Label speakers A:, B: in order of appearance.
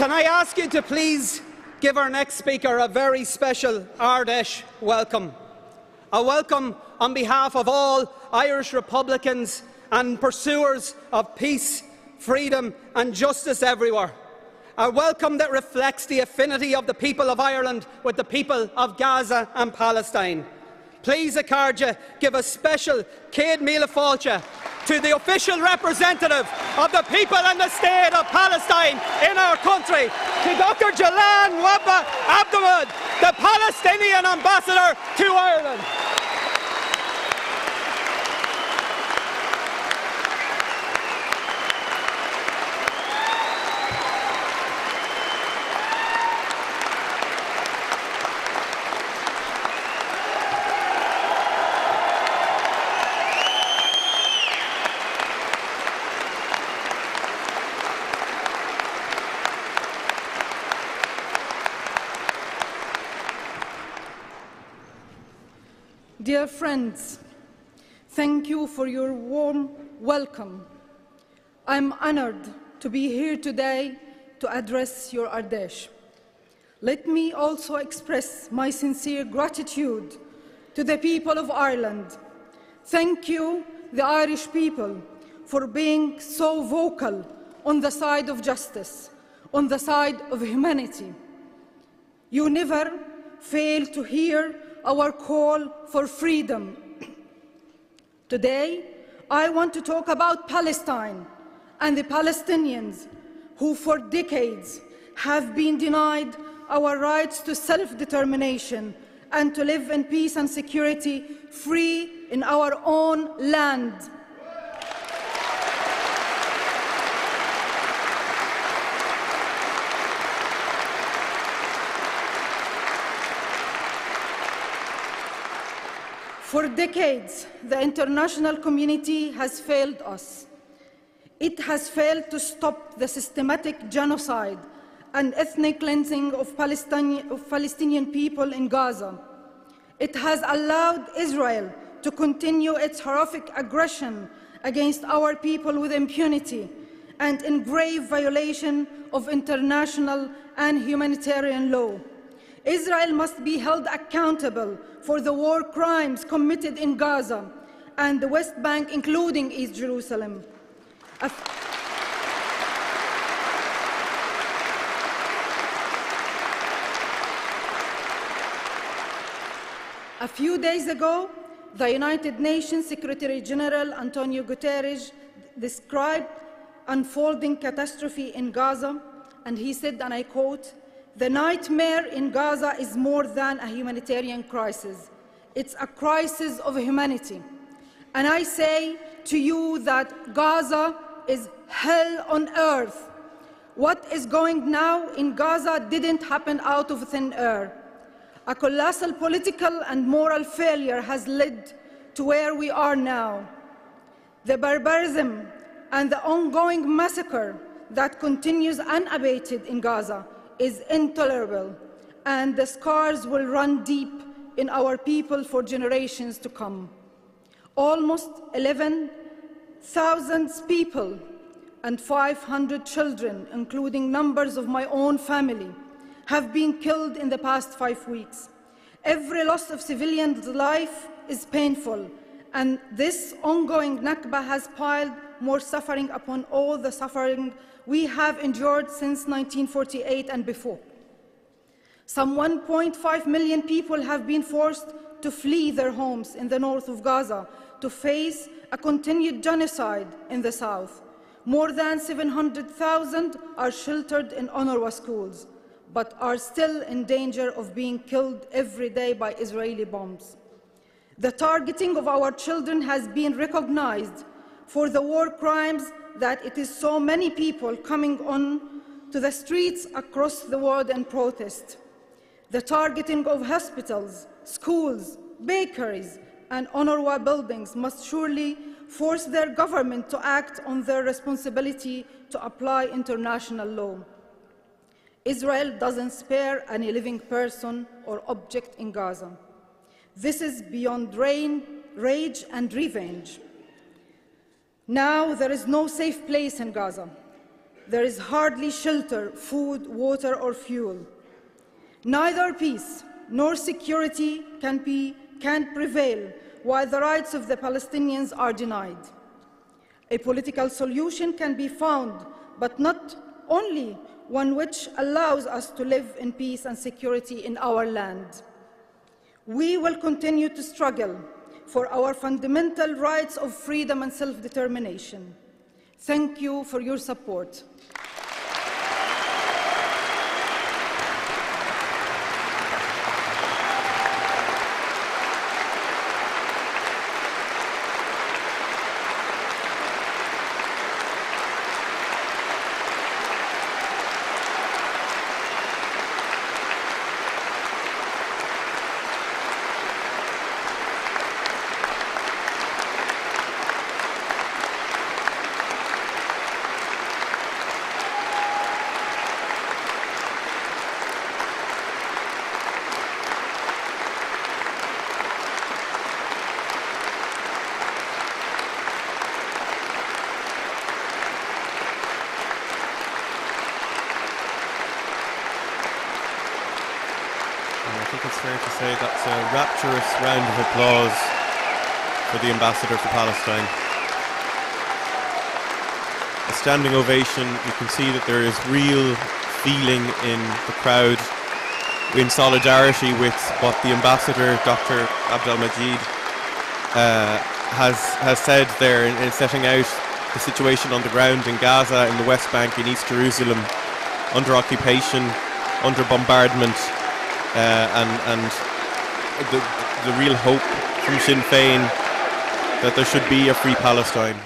A: Can I ask you to please give our next speaker a very special Ardèche welcome? A welcome on behalf of all Irish Republicans and pursuers of peace, freedom and justice everywhere. A welcome that reflects the affinity of the people of Ireland with the people of Gaza and Palestine. Please, Akarja, give a special Céad Míle Fáilte to the official representative of the people and the state of Palestine in our country, to Dr. Jilan Wahba Abdalmajid, the Palestinian ambassador to Ireland.
B: Dear friends, thank you for your warm welcome. I'm honored to be here today to address your Ardèche. Let me also express my sincere gratitude to the people of Ireland. Thank you, the Irish people, for being so vocal on the side of justice, on the side of humanity. You never fail to hear our call for freedom. Today, I want to talk about Palestine and the Palestinians who for decades have been denied our rights to self-determination and to live in peace and security, free in our own land. For decades, the international community has failed us. It has failed to stop the systematic genocide and ethnic cleansing of Palestinian people in Gaza. It has allowed Israel to continue its horrific aggression against our people with impunity and in grave violation of international and humanitarian law. Israel must be held accountable for the war crimes committed in Gaza and the West Bank, including East Jerusalem. A few days ago, the United Nations Secretary General Antonio Guterres described unfolding catastrophe in Gaza, and he said, and I quote, "The nightmare in Gaza is more than a humanitarian crisis. It's a crisis of humanity." And I say to you that Gaza is hell on earth. What is going now in Gaza didn't happen out of thin air. A colossal political and moral failure has led to where we are now. The barbarism and the ongoing massacre that continues unabated in Gaza is intolerable, and the scars will run deep in our people for generations to come. Almost 11,000 people and 500 children, including numbers of my own family, have been killed in the past 5 weeks. Every loss of civilian life is painful, and this ongoing Nakba has piled more suffering upon all the suffering we have endured since 1948 and before. Some 1.5 million people have been forced to flee their homes in the north of Gaza to face a continued genocide in the south. More than 700,000 are sheltered in UNRWA schools, but are still in danger of being killed every day by Israeli bombs. The targeting of our children has been recognized for the war crimes that it is so many people coming on to the streets across the world in protest. The targeting of hospitals, schools, bakeries, and UNRWA buildings must surely force their government to act on their responsibility to apply international law. Israel doesn't spare any living person or object in Gaza. This is beyond rage and revenge. Now there is no safe place in Gaza. there is hardly shelter, food, water, or fuel. Neither peace nor security can prevail while the rights of the Palestinians are denied. A political solution can be found, but not only one which allows us to live in peace and security in our land. We will continue to struggle for our fundamental rights of freedom and self-determination. Thank you for your support.
C: I think it's fair to say that's a rapturous round of applause for the Ambassador for Palestine. A standing ovation. You can see that there is real feeling in the crowd in solidarity with what the Ambassador, Dr. Abdalmajid, has said there in setting out the situation on the ground in Gaza, in the West Bank, in East Jerusalem, under occupation, under bombardment, and the real hope from Sinn Féin that there should be a free Palestine.